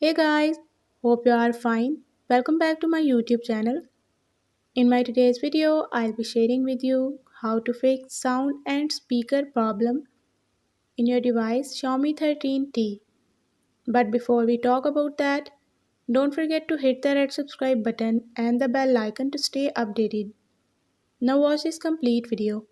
Hey guys, hope you are fine. Welcome back to my YouTube channel. In my today's video, I'll be sharing with you how to fix sound and speaker problem in your device Xiaomi 13T. But before we talk about that, don't forget to hit the red subscribe button and the bell icon to stay updated. Now watch this complete video.